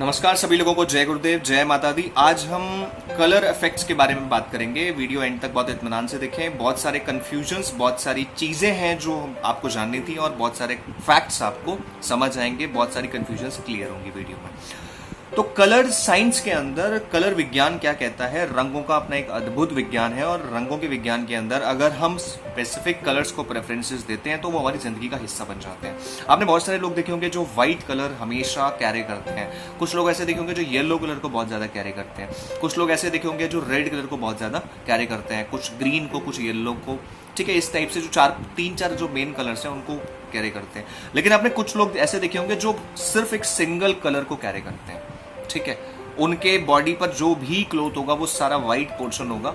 नमस्कार सभी लोगों को, जय गुरुदेव, जय माता दी। आज हम कलर इफेक्ट्स के बारे में बात करेंगे। वीडियो एंड तक बहुत इत्मीनान से देखें। बहुत सारे कंफ्यूजन्स, बहुत सारी चीजें हैं जो आपको जाननी थी और बहुत सारे फैक्ट्स आपको समझ आएंगे। बहुत सारी कंफ्यूजन्स क्लियर होंगी वीडियो में। तो कलर साइंस के अंदर कलर विज्ञान क्या कहता है? रंगों का अपना एक अद्भुत विज्ञान है और रंगों के विज्ञान के अंदर अगर हम स्पेसिफिक कलर्स को प्रेफरेंसेस देते हैं तो वो हमारी जिंदगी का हिस्सा बन जाते हैं। आपने बहुत सारे लोग देखे होंगे जो व्हाइट कलर हमेशा कैरी करते हैं। कुछ लोग ऐसे देखे होंगे जो येलो कलर को बहुत ज्यादा कैरी करते हैं। कुछ लोग ऐसे देखे होंगे जो रेड कलर को बहुत ज्यादा कैरी करते हैं, कुछ ग्रीन को, कुछ येलो को। ठीक है, इस टाइप से जो तीन चार जो मेन कलर्स हैं उनको कैरी करते हैं। लेकिन आपने कुछ लोग ऐसे देखे होंगे जो सिर्फ एक सिंगल कलर को कैरी करते हैं। ठीक है, उनके बॉडी पर जो भी क्लोथ होगा वो सारा व्हाइट पोर्शन होगा।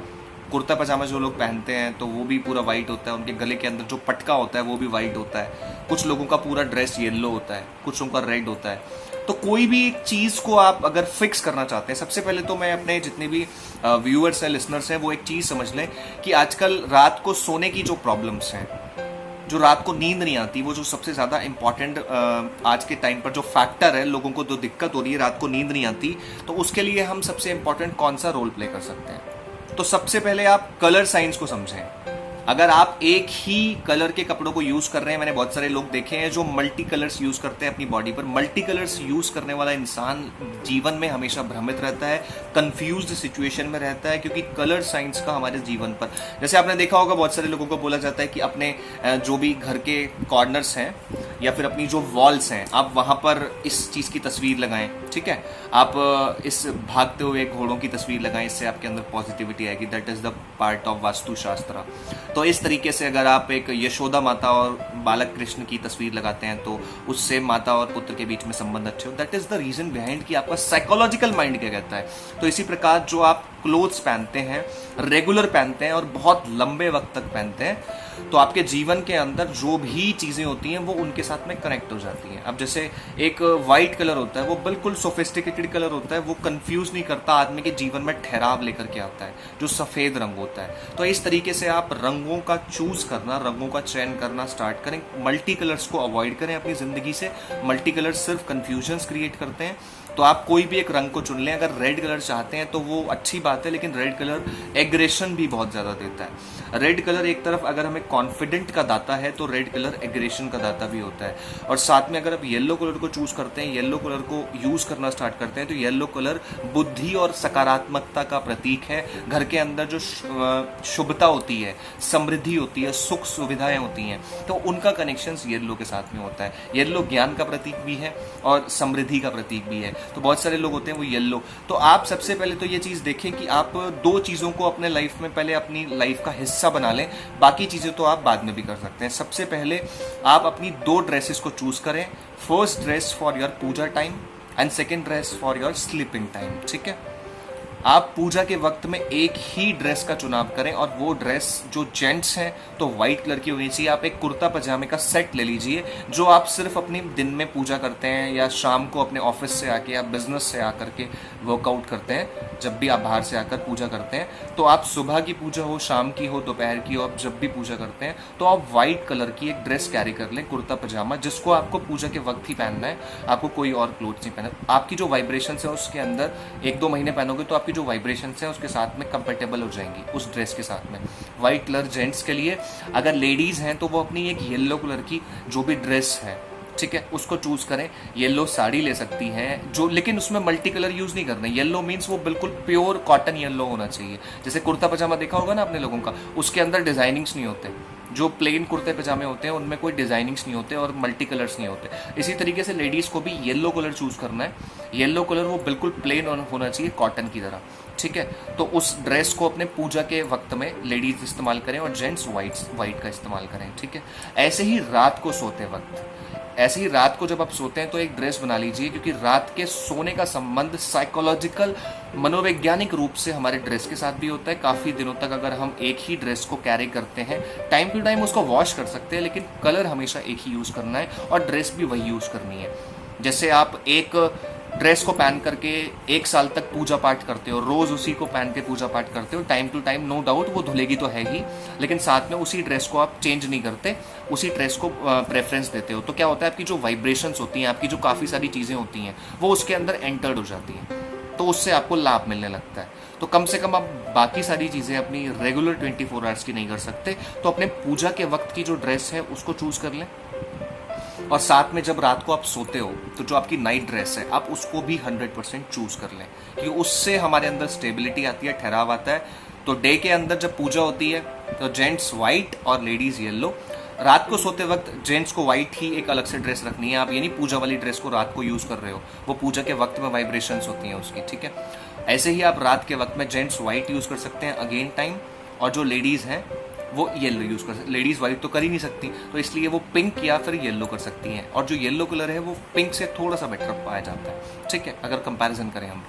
कुर्ता पजामा जो लोग पहनते हैं तो वो भी पूरा व्हाइट होता है। उनके गले के अंदर जो पटका होता है वो भी व्हाइट होता है। कुछ लोगों का पूरा ड्रेस येलो होता है, कुछ लोगों का रेड होता है। तो कोई भी एक चीज को आप अगर फिक्स करना चाहते हैं, सबसे पहले तो मैं अपने जितने भी व्यूअर्स हैं, लिसनर्स हैं, वो एक चीज समझ लें कि आजकल रात को सोने की जो प्रॉब्लम्स हैं, जो रात को नींद नहीं आती, वो जो सबसे ज्यादा इंपॉर्टेंट आज के टाइम पर जो फैक्टर है, लोगों को जो दिक्कत हो रही है, रात को नींद नहीं आती, तो उसके लिए हम सबसे इंपॉर्टेंट कौन सा रोल प्ले कर सकते हैं? तो सबसे पहले आप कलर साइंस को समझें। अगर आप एक ही कलर के कपड़ों को यूज कर रहे हैं, मैंने बहुत सारे लोग देखे हैं जो मल्टी कलर्स यूज करते हैं अपनी बॉडी पर। मल्टी कलर्स यूज करने वाला इंसान जीवन में हमेशा भ्रमित रहता है, कंफ्यूज्ड सिचुएशन में रहता है, क्योंकि कलर साइंस का हमारे जीवन पर, जैसे आपने देखा होगा, बहुत सारे लोगों को बोला जाता है कि अपने जो भी घर के कॉर्नर्स हैं या फिर अपनी जो वॉल्स हैं, आप वहां पर इस चीज की तस्वीर लगाएं। ठीक है, आप इस भागते हुए घोड़ों की तस्वीर लगाएं, इससे आपके अंदर पॉजिटिविटी आएगी। That is the part of Vastushastra. तो इस तरीके से अगर आप एक यशोदा माता और बालक कृष्ण की तस्वीर लगाते हैं तो उससे माता और पुत्र के बीच में संबंध अच्छे हो। That is the reason behind कि आपका साइकोलॉजिकल माइंड क्या कहता है। तो इसी प्रकार जो आप क्लोथ्स पहनते हैं, रेगुलर पहनते हैं और बहुत लंबे वक्त तक पहनते हैं, तो आपके जीवन के अंदर जो भी चीजें होती हैं वो उनके साथ में कनेक्ट हो जाती हैं। अब जैसे एक व्हाइट कलर होता है, वो बिल्कुल सोफिस्टिकेटेड कलर होता है, वो कंफ्यूज नहीं करता, आदमी के जीवन में ठहराव लेकर के आता है, जो सफेद रंग होता है। तो इस तरीके से आप रंगों का चूज करना, रंगों का चयन करना स्टार्ट करें। मल्टी कलर्स को अवॉइड करें अपनी जिंदगी से। मल्टी कलर्स सिर्फ कंफ्यूजन्स क्रिएट करते हैं। तो आप कोई भी एक रंग को चुन लें। अगर रेड कलर चाहते हैं तो वो अच्छी बात है, लेकिन रेड कलर एग्रेशन भी बहुत ज्यादा देता है। रेड कलर एक तरफ अगर हमें कॉन्फिडेंट का दाता है तो रेड कलर एग्रेशन का दाता भी होता है। और साथ में अगर आप येलो कलर को चूज करते हैं, येलो कलर को यूज करना स्टार्ट करते हैं, तो येलो कलर बुद्धि और सकारात्मकता का प्रतीक है। घर के अंदर जो शुभता होती है, समृद्धि होती है, सुख सुविधाएं होती हैं, तो उनका कनेक्शन येलो के साथ में होता है। येलो ज्ञान का प्रतीक भी है और समृद्धि का प्रतीक भी है। तो बहुत सारे लोग होते हैं वो येलो। तो आप सबसे पहले तो ये चीज देखें कि आप दो चीजों को अपने लाइफ में पहले अपनी लाइफ का हिस्सा बना लें। बाकी चीजें तो आप बाद में भी कर सकते हैं। सबसे पहले आप अपनी दो ड्रेसेस को चूज करें। First dress for your puja time and second dress for your sleeping time. ठीक है, आप पूजा के वक्त में एक ही ड्रेस का चुनाव करें और वो ड्रेस जो जेंट्स हैं तो व्हाइट कलर की होनी चाहिए। आप एक कुर्ता पजामे का सेट ले लीजिए जो आप सिर्फ अपनी दिन में पूजा करते हैं या शाम को अपने ऑफिस से आके या बिजनेस से आकर के वर्कआउट करते हैं। जब भी आप बाहर से आकर पूजा करते हैं तो आप सुबह की पूजा हो, शाम की हो, दोपहर की हो, आप जब भी पूजा करते हैं तो आप व्हाइट कलर की एक ड्रेस कैरी कर लें, कुर्ता पजामा, जिसको आपको पूजा के वक्त ही पहनना है। आपको कोई और क्लोथ नहीं पहनना। आपकी जो वाइब्रेशन है उसके अंदर 1-2 महीने पहनोगे तो आपकी जो वाइब्रेशंस हैं उसके साथ में कंपेटेबल हो जाएंगी उस ड्रेस के साथ में। व्हाइट कलर जेंट्स के लिए। अगर लेडीज हैं तो वो अपनी एक येलो कलर की जो भी ड्रेस है, ठीक है, उसको चूज करें। येलो साड़ी ले सकती हैं जो, लेकिन उसमें मल्टी कलर यूज नहीं करना। येलो मींस वो बिल्कुल प्योर कॉटन येलो होना चाहिए। जैसे कुर्ता पजामा देखा होगा ना आपने लोगों का, उसके अंदर डिजाइनिंग्स नहीं होते। जो प्लेन कुर्ते पजामे होते हैं उनमें कोई डिजाइनिंग्स नहीं होते और मल्टी कलर्स नहीं होते। इसी तरीके से लेडीज को भी येलो कलर चूज करना है। येलो कलर वो बिल्कुल प्लेन होना चाहिए, कॉटन की तरह। ठीक है, तो उस ड्रेस को अपने पूजा के वक्त में लेडीज इस्तेमाल करें और जेंट्स व्हाइट का इस्तेमाल करें। ठीक है, ऐसे ही रात को सोते वक्त, ऐसे ही रात को जब आप सोते हैं तो एक ड्रेस बना लीजिए, क्योंकि रात के सोने का संबंध साइकोलॉजिकल, मनोवैज्ञानिक रूप से हमारे ड्रेस के साथ भी होता है। काफी दिनों तक अगर हम एक ही ड्रेस को कैरी करते हैं, टाइम टू टाइम उसको वॉश कर सकते हैं, लेकिन कलर हमेशा एक ही यूज करना है और ड्रेस भी वही यूज करनी है। जैसे आप एक ड्रेस को पहन करके 1 साल तक पूजा पाठ करते हो, रोज उसी को पहन के पूजा पाठ करते हो, time to time no doubt वो धुलेगी तो है ही, लेकिन साथ में उसी ड्रेस को आप चेंज नहीं करते, उसी ड्रेस को प्रेफरेंस देते हो, तो क्या होता है आपकी जो वाइब्रेशंस होती हैं, आपकी जो काफ़ी सारी चीज़ें होती हैं वो उसके अंदर एंटर्ड हो जाती हैं, तो उससे आपको लाभ मिलने लगता है। तो कम से कम आप बाकी सारी चीज़ें अपनी रेगुलर 24 आवर्स की नहीं कर सकते, तो अपने पूजा के वक्त की जो ड्रेस है उसको चूज कर लें। और साथ में जब रात को आप सोते हो तो जो आपकी नाइट ड्रेस है आप उसको भी 100% चूज कर लें, क्योंकि उससे हमारे अंदर स्टेबिलिटी आती है, ठहराव आता है। तो डे के अंदर जब पूजा होती है तो जेंट्स वाइट और लेडीज येलो। रात को सोते वक्त जेंट्स को वाइट ही एक अलग से ड्रेस रखनी है, आप ये नहीं पूजा वाली ड्रेस को रात को यूज कर रहे हो, वो पूजा के वक्त में वाइब्रेशंस होती हैं उसकी, ठीक है। ऐसे ही आप रात के वक्त में जेंट्स वाइट यूज कर सकते हैं अगेन टाइम, और जो लेडीज हैं वो येलो यूज कर सकती। लेडीज वाइट तो कर ही नहीं सकती, तो इसलिए वो पिंक या फिर येलो कर सकती हैं, और जो येलो कलर है वो पिंक से थोड़ा सा बेटर पाया जाता है, ठीक है, अगर कंपैरिजन करें हम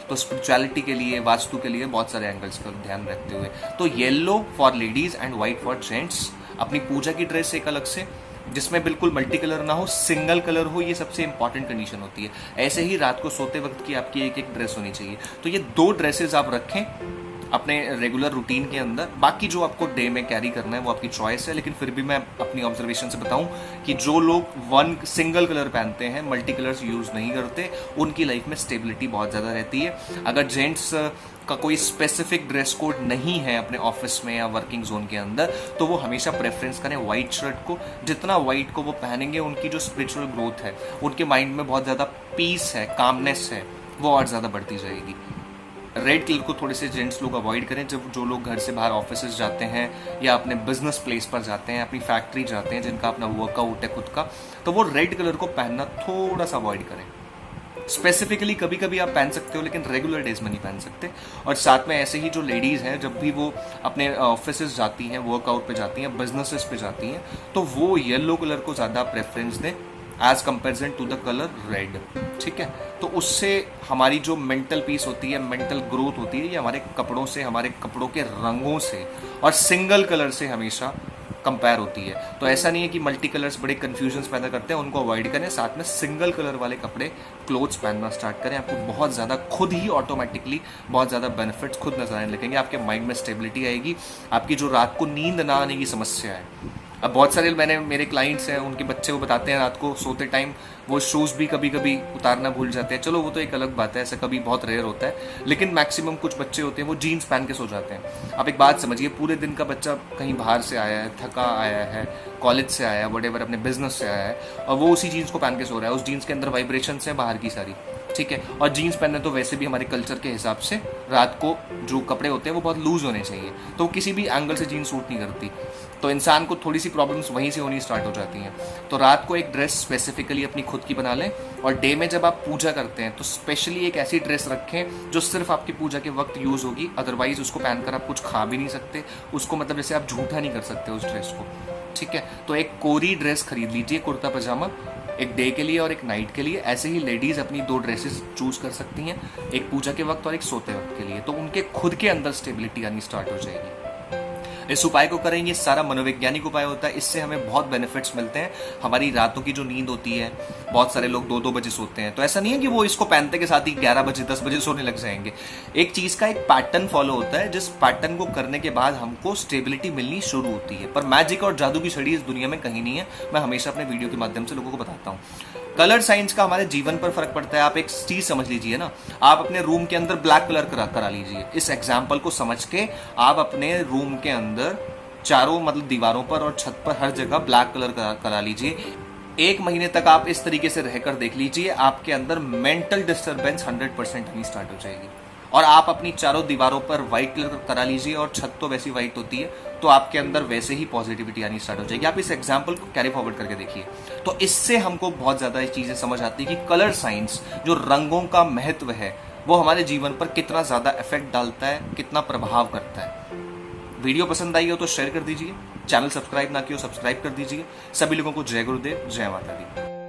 तो स्पिरिचुअलिटी के लिए, वास्तु के लिए बहुत सारे एंगल्स का ध्यान रखते हुए। तो yellow for ladies and white for gents. अपनी पूजा की ड्रेस एक अलग से, जिसमें बिल्कुल मल्टी कलर ना हो, सिंगल कलर हो, ये सबसे इंपॉर्टेंट कंडीशन होती है। ऐसे ही रात को सोते वक्त की आपकी एक ड्रेस होनी चाहिए। तो ये 2 ड्रेसेस आप रखें अपने रेगुलर रूटीन के अंदर। बाकी जो आपको डे में कैरी करना है वो आपकी चॉइस है, लेकिन फिर भी मैं अपनी ऑब्जर्वेशन से बताऊं कि जो लोग सिंगल कलर पहनते हैं, मल्टी कलर्स यूज नहीं करते, उनकी लाइफ में स्टेबिलिटी बहुत ज़्यादा रहती है। अगर जेंट्स का कोई स्पेसिफिक ड्रेस कोड नहीं है अपने ऑफिस में या वर्किंग जोन के अंदर, तो वो हमेशा प्रेफरेंस करें व्हाइट शर्ट को। जितना व्हाइट को वो पहनेंगे, उनकी जो स्पिरिचुअल ग्रोथ है, उनके माइंड में बहुत ज़्यादा पीस है, कामनेस है, वो और ज़्यादा बढ़ती जाएगी। रेड कलर को थोड़े से जेंट्स लोग अवॉइड करें जब जो लोग घर से बाहर ऑफिस जाते हैं या अपने बिजनेस प्लेस पर जाते हैं, अपनी फैक्ट्री जाते हैं, जिनका अपना वर्कआउट है खुद का, तो वो रेड कलर को पहनना थोड़ा सा अवॉइड करें। स्पेसिफिकली कभी कभी आप पहन सकते हो, लेकिन रेगुलर डेज में नहीं पहन सकते। और साथ में ऐसे ही जो लेडीज हैं, जब भी वो अपने ऑफिस जाती हैं, वर्कआउट पे जाती हैं, बिजनेसेस पे जाती हैं, तो वो येलो कलर को ज़्यादा प्रेफरेंस दें as comparison to the colour red, ठीक है। तो उससे हमारी जो मेंटल पीस होती है, मेंटल ग्रोथ होती है, ये हमारे कपड़ों से, हमारे कपड़ों के रंगों से और सिंगल कलर से हमेशा कंपेयर होती है। तो ऐसा नहीं है कि मल्टी कलर्स बड़े कन्फ्यूजन्स पैदा करते हैं, उनको अवॉइड करें, साथ में सिंगल कलर वाले कपड़े, क्लोथ्स पहनना स्टार्ट करें। आपको बहुत ज़्यादा खुद ही ऑटोमेटिकली बहुत ज़्यादा बेनिफिट्स खुद नजर आने लगेंगे। आपके माइंड में स्टेबिलिटी आएगी, आपकी जो रात को नींद ना आने की समस्या है। अब बहुत सारे मेरे क्लाइंट्स हैं, उनके बच्चे वो बताते हैं रात को सोते टाइम वो शूज़ भी कभी कभी उतारना भूल जाते हैं। चलो वो तो एक अलग बात है, ऐसा कभी बहुत रेयर होता है, लेकिन मैक्सिमम कुछ बच्चे होते हैं वो जीन्स पहन के सो जाते हैं। आप एक बात समझिए, पूरे दिन का बच्चा कहीं बाहर से आया है, थका आया है, कॉलेज से आया है, वटेवर अपने बिजनेस से आया है, और वो उसी जीन्स को पहन के सो रहा है। उस जीन्स के अंदर वाइब्रेशंस हैं बाहर की सारी, ठीक है। और जीन्स पहनने तो वैसे भी हमारे कल्चर के हिसाब से रात को जो कपड़े होते हैं वो बहुत लूज होने चाहिए, तो किसी भी एंगल से जीन्स सूट नहीं करती, तो इंसान को थोड़ी सी प्रॉब्लम्स वहीं से होनी स्टार्ट हो जाती हैं। तो रात को एक ड्रेस स्पेसिफिकली अपनी खुद की बना लें, और डे में जब आप पूजा करते हैं तो स्पेशली एक ऐसी ड्रेस रखें जो सिर्फ आपकी पूजा के वक्त यूज होगी, अदरवाइज उसको पहनकर आप कुछ खा भी नहीं सकते, उसको मतलब जैसे आप झूठा नहीं कर सकते उस ड्रेस को, ठीक है। तो एक कोरी ड्रेस खरीद लीजिए, कुर्ता पजामा, एक डे के लिए और एक नाइट के लिए। ऐसे ही लेडीज अपनी 2 ड्रेसेस चूज कर सकती हैं, एक पूजा के वक्त और एक सोते वक्त के लिए, तो उनके खुद के अंदर स्टेबिलिटी आनी स्टार्ट हो जाएगी। इस उपाय को करें, ये सारा मनोवैज्ञानिक उपाय होता है, इससे हमें बहुत बेनिफिट्स मिलते हैं। हमारी रातों की जो नींद होती है, बहुत सारे लोग 2-2 बजे सोते हैं, तो ऐसा नहीं है कि वो इसको पहनते के साथ ही 11 बजे 10 बजे सोने लग जाएंगे। एक चीज का एक पैटर्न फॉलो होता है, जिस पैटर्न को करने के बाद हमको स्टेबिलिटी मिलनी शुरू होती है। पर मैजिक और जादू की छड़ी इस दुनिया में कहीं नहीं है, मैं हमेशा अपने वीडियो के माध्यम से लोगों को बताता हूँ। कलर साइंस का हमारे जीवन पर फर्क पड़ता है। आप एक चीज समझ लीजिए ना, आप अपने रूम के अंदर ब्लैक कलर करा लीजिए। इस एग्जाम्पल को समझ के आप अपने रूम के अंदर चारों मतलब दीवारों पर और छत पर हर जगह ब्लैक कलर करा लीजिए। 1 महीने तक आप इस तरीके से रहकर देख लीजिए, आपके अंदर मेंटल डिस्टर्बेंस 100% आनी स्टार्ट हो जाएगी। और आप अपनी चारों दीवारों पर व्हाइट कलर करा लीजिए, और छत तो वैसी व्हाइट होती है, तो आपके अंदर वैसे ही पॉजिटिविटी आनी स्टार्ट हो जाएगी। आप इस एग्जाम्पल को कैरी फॉरवर्ड करके देखिए, तो इससे हमको बहुत ज्यादा चीजें समझ आती है कि कलर साइंस, जो रंगों का महत्व है, वो हमारे जीवन पर कितना ज्यादा इफेक्ट डालता है, कितना प्रभाव करता है। वीडियो पसंद आई हो तो शेयर कर दीजिए, चैनल सब्सक्राइब ना किया हो सब्सक्राइब कर दीजिए। सभी लोगों को जय गुरुदेव, जय माता दी।